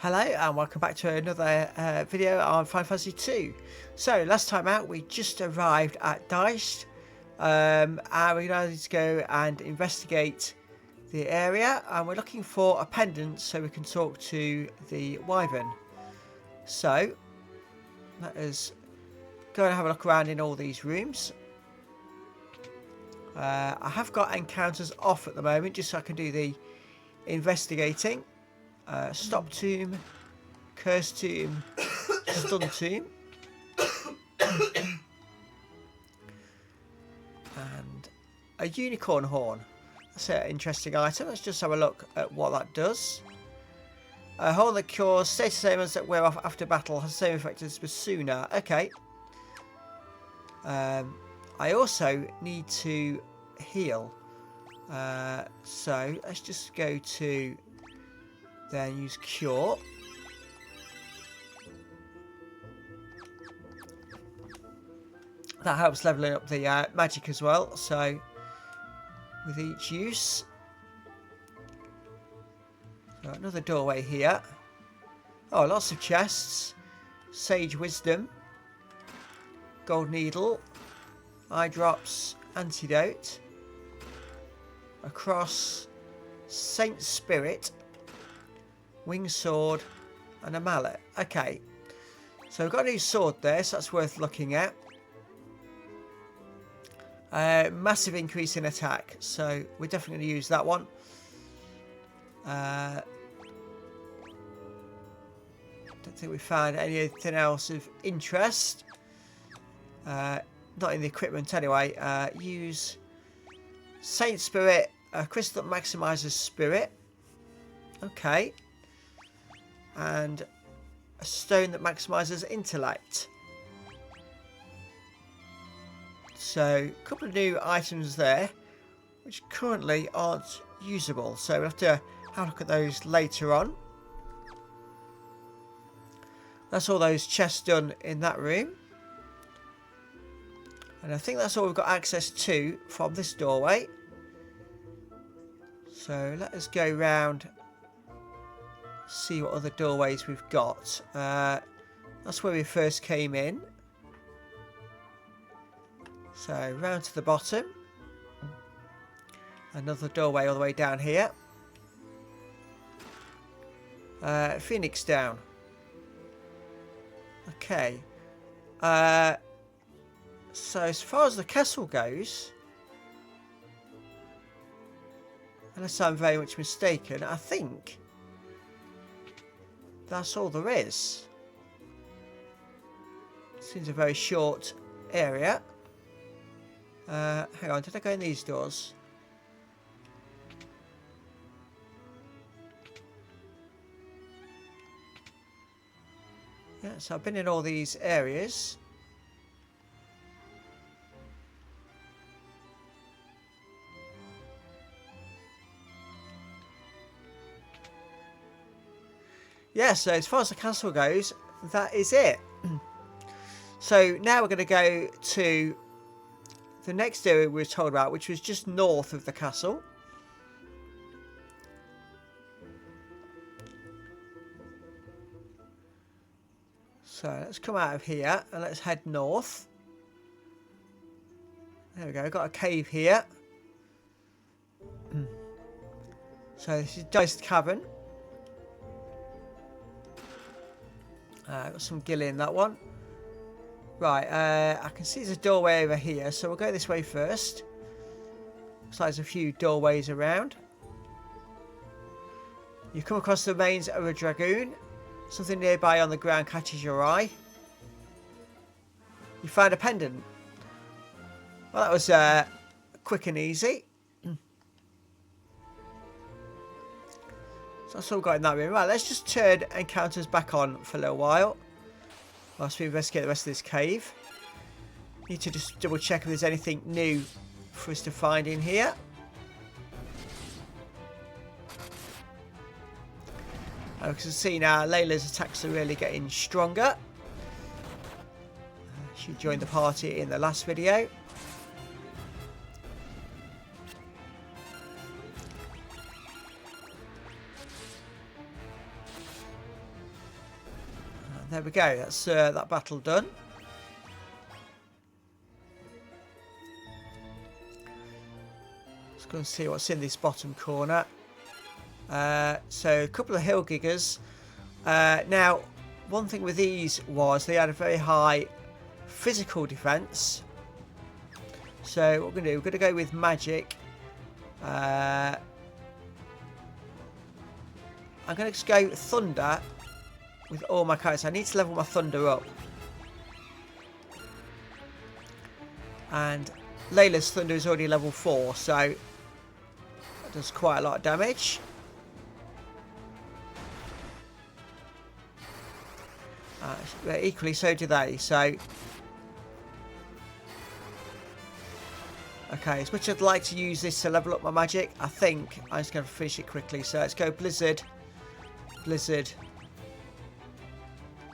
Hello and welcome back to another video on Final Fantasy 2. So last time out we just arrived at Deist and we're going to go and investigate the area, and we're looking for a pendant so we can talk to the Wyvern. So let us go and have a look around in all these rooms. I have got encounters off at the moment just so I can do the investigating. Stop tomb, curse tomb, stun tomb, and a unicorn horn. That's an interesting item. Let's just have a look at what that does. A horn that cures status ailments that wear off after battle has the same effect as Basuna. Okay. I also need to heal. So let's just go to then use cure. That helps leveling up the magic as well. So with each use. So another doorway here. Oh, lots of chests. Sage wisdom. Gold needle. Eye drops. Antidote. A cross. Saint spirit. Winged sword and a mallet. Okay, so we've got a new sword there, so that's worth looking at. Massive increase in attack, so we're definitely going to use that one. Don't think we found anything else of interest. Not in the equipment anyway. Use Saint Spirit, a crystal that maximizes spirit. Okay. And a stone that maximizes intellect. So a couple of new items there which currently aren't usable, so we'll have to have a look at those later on. That's all those chests done in that room, and I think that's all we've got access to from this doorway. So let us go round, see what other doorways we've got. That's where we first came in. So round to the bottom. Another doorway all the way down here. Phoenix down. Okay. So as far as the castle goes, unless I'm very much mistaken, I think that's all there is. Seems a very short area. Hang on, did I go in these doors? Yeah, so I've been in all these areas. Yeah, so as far as the castle goes, that is it. So now we're going to go to the next area we were told about, which was just north of the castle. So let's come out of here and let's head north. There we go, got a cave here. So this is Deist Cavern. Got some gill in that one. Right, I can see there's a doorway over here, so we'll go this way first. Looks like there's a few doorways around. You come across the remains of a dragoon. Something nearby on the ground catches your eye. You find a pendant. Well, that was quick and easy. So that's all got in that room. Right, let's just turn encounters back on for a little while whilst we investigate the rest of this cave. Need to just double check if there's anything new for us to find in here. As you can see now, Layla's attacks are really getting stronger. She joined the party in the last video. There we go. That's that battle done. Let's go and see what's in this bottom corner. So a couple of hill giggers. Now, one thing with these was they had a very high physical defense. So what we're going to do, we're going to go with magic. I'm going to just go thunder with all my characters. I need to level my thunder up. And Layla's thunder is already level 4, so that does quite a lot of damage. Equally so do they, so... Okay, as much as I'd like to use this to level up my magic, I think I'm just going to finish it quickly. So let's go Blizzard. Blizzard.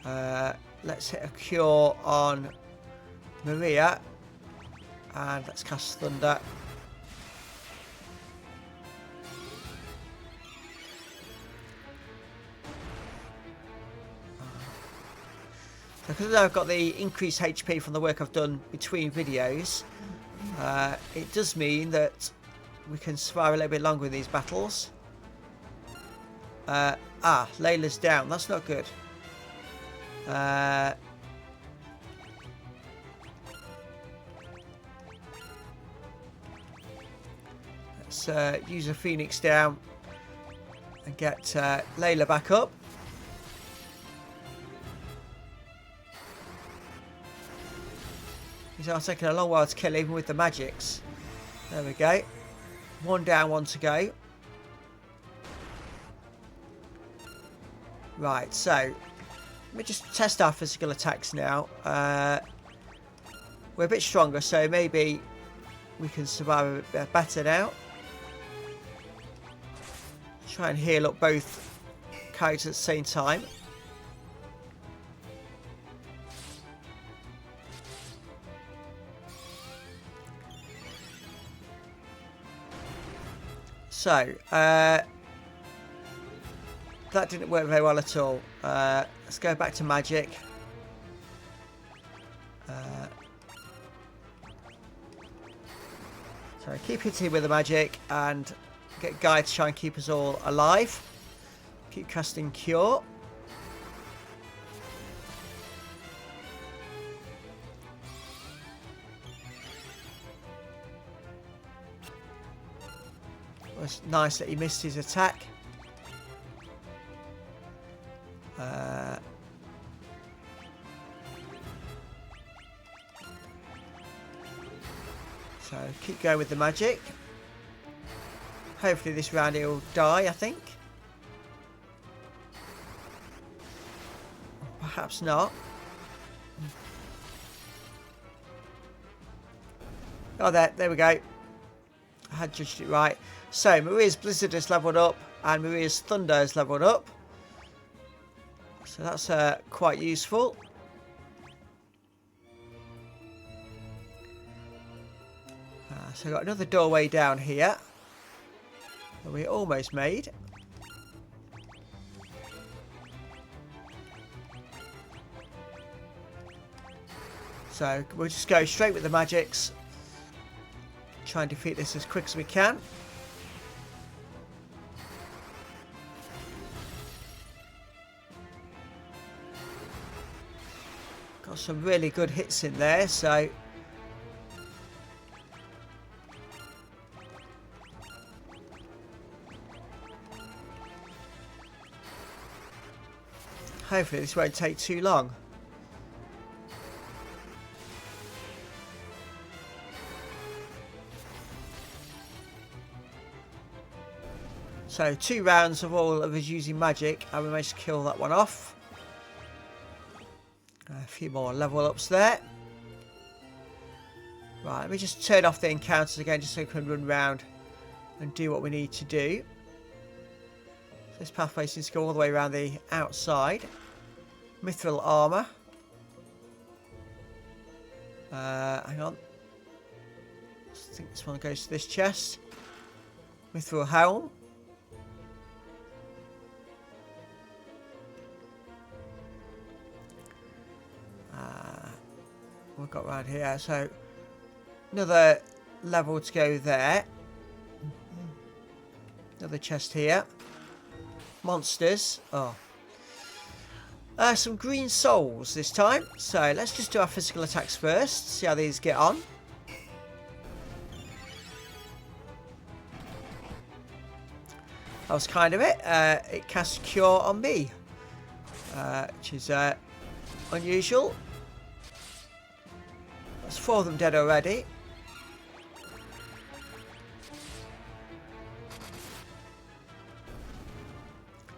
Let's hit a cure on Maria. And let's cast Thunder. Because I've got the increased HP from the work I've done between videos, it does mean that we can survive a little bit longer in these battles. Layla's down. That's not good. Let's use a Phoenix down and get Layla back up. These are taking a long while to kill even with the magics. There we go. One down, one to go. Right, so let me just test our physical attacks now. We're a bit stronger, so maybe we can survive a bit better now. Try and heal up both characters at the same time. So, that didn't work very well at all. Let's go back to magic. So keep hitting with the magic and get Guy to try and keep us all alive. Keep casting Cure. It was nice that he missed his attack. So keep going with the magic. Hopefully this round he'll die, I think. Perhaps not. Oh, there we go. I had judged it right. So Maria's Blizzard has leveled up and Maria's Thunder has leveled up. So that's quite useful. So I've got another doorway down here that we almost made. So we'll just go straight with the magics. Try and defeat this as quick as we can. Got some really good hits in there, so hopefully this won't take too long. So 2 rounds of all of us using magic and we managed to kill that one off. A few more level ups there. Right, let me just turn off the encounters again just so we can run around and do what we need to do. So this pathway seems to go all the way around the outside. Mithril armour. Hang on. I think this one goes to this chest. Mithril helm. we've got around here. So another level to go there. Another chest here. Monsters. Oh. Some green souls this time. So let's just do our physical attacks first. See how these get on. That was kind of it. It casts Cure on me. Which is unusual. There's 4 of them dead already.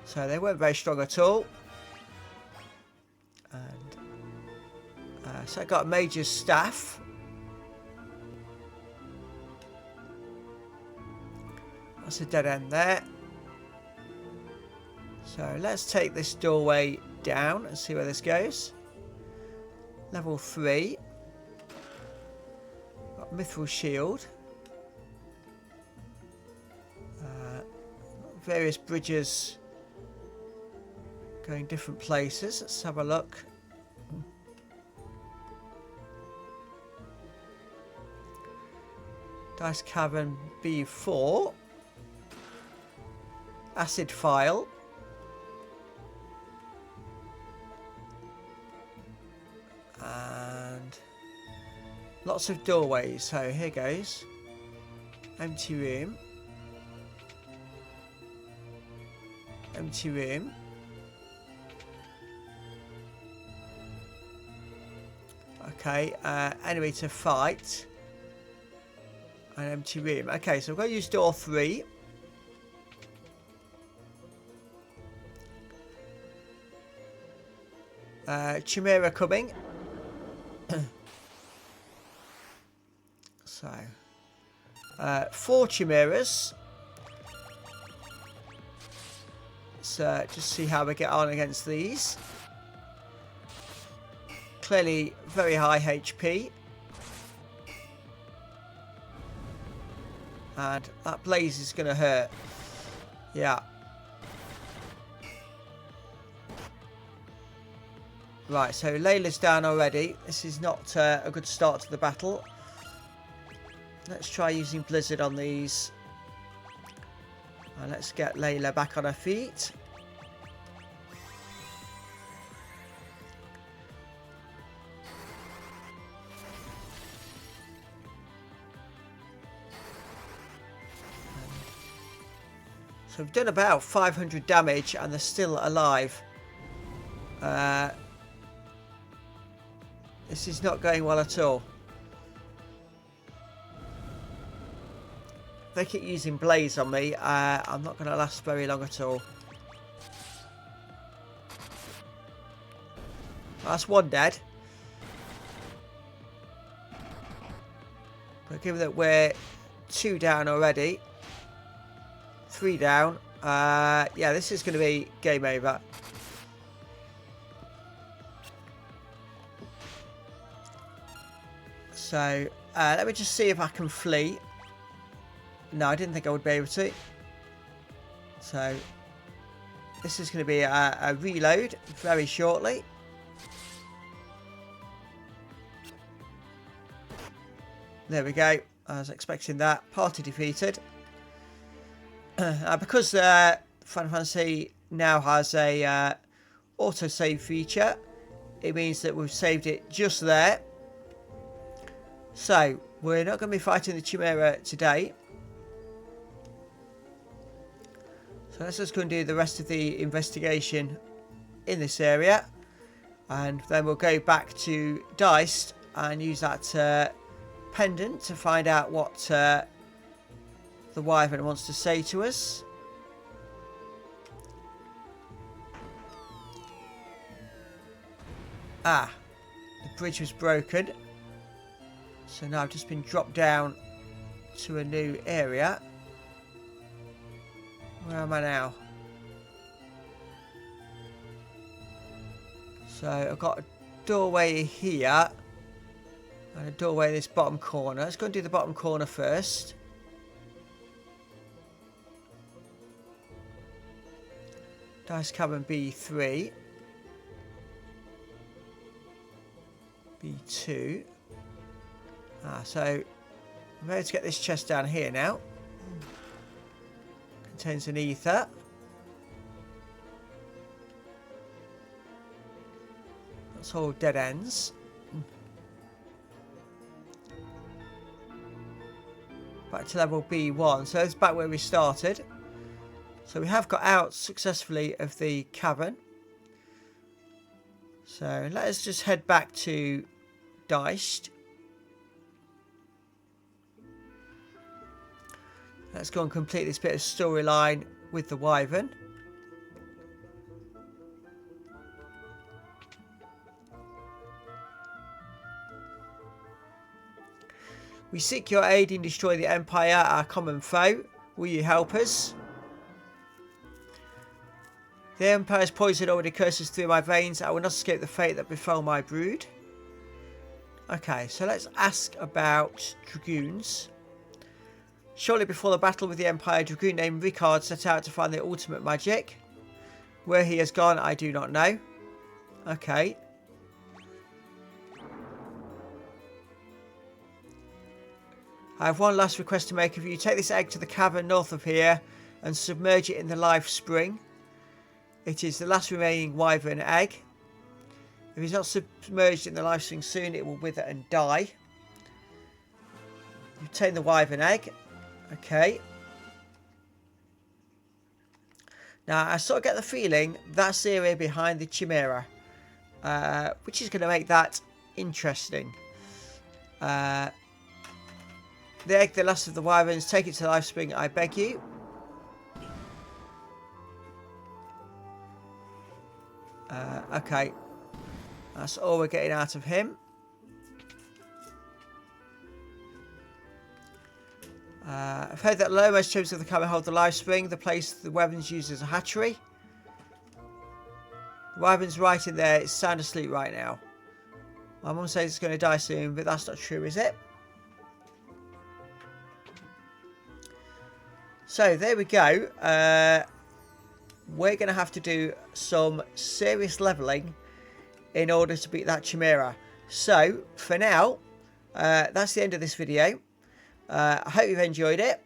So they weren't very strong at all. And so I got a Mage's Staff. That's a dead end there. So let's take this doorway down and see where this goes. Level 3. Got Mithril Shield. Various bridges going different places. Let's have a look. Deist Cavern B4. Acid File. And lots of doorways. So here goes. Empty room. Empty room. Okay, enemy to fight. An empty room. Okay, so we're going to use door 3. Chimera coming. So, 4 chimeras. Let's just see how we get on against these. Clearly very high HP. And that blaze is going to hurt. Yeah. Right, so Layla's down already. This is not a good start to the battle. Let's try using Blizzard on these. And let's get Layla back on her feet. So we've done about 500 damage and they're still alive. This is not going well at all. If they keep using Blaze on me, I'm not going to last very long at all. That's 1 dead. But given that we're 2 down already, 3 down, yeah, this is going to be game over. So, let me just see if I can flee. No, I didn't think I would be able to. So, this is going to be a reload very shortly. There we go. I was expecting that. Party defeated. Because Final Fantasy now has a autosave feature, it means that we've saved it just there. So, we're not going to be fighting the Chimera today. So let's just go and do the rest of the investigation in this area. And then we'll go back to Deist and use that pendant to find out what the Wyvern wants to say to us. Ah, the bridge was broken. So now I've just been dropped down to a new area. Where am I now? So I've got a doorway here. And a doorway in this bottom corner. Let's go and do the bottom corner first. Deist Cavern B3. B2. So I'm able to get this chest down here now. Contains an ether. That's all dead ends. Back to level B1. So that's back where we started. So we have got out successfully of the cavern. So let us just head back to Deist. Let's go and complete this bit of storyline with the Wyvern. We seek your aid in destroying the Empire, our common foe. Will you help us? The Empire's poison already courses through my veins. I will not escape the fate that befell my brood. Okay, so let's ask about Dragoons. Shortly before the battle with the Empire, a Dragoon named Ricard set out to find the ultimate magic. Where he has gone, I do not know. Okay. I have one last request to make of you. Take this egg to the cavern north of here and submerge it in the life spring. It is the last remaining Wyvern egg. If it's not submerged in the life spring soon, it will wither and die. You obtain the Wyvern egg. Okay. Now, I sort of get the feeling that's the area behind the Chimera. Which is going to make that interesting. The egg, the last of the Wyverns. Take it to the life spring, I beg you. Okay. That's all we're getting out of him. I've heard that lowermost chambers of the cavern hold the life spring, the place the Wyverns use as a hatchery. The Wyvern's right in there. It's sound asleep right now. My mum says it's going to die soon, but that's not true, is it? So there we go. We're going to have to do some serious leveling in order to beat that Chimera. So for now, that's the end of this video. I hope you've enjoyed it,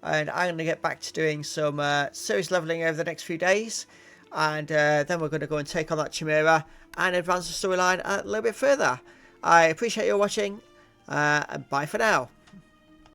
and I'm going to get back to doing some serious leveling over the next few days, and then we're going to go and take on that Chimera and advance the storyline a little bit further. I appreciate you watching, and bye for now.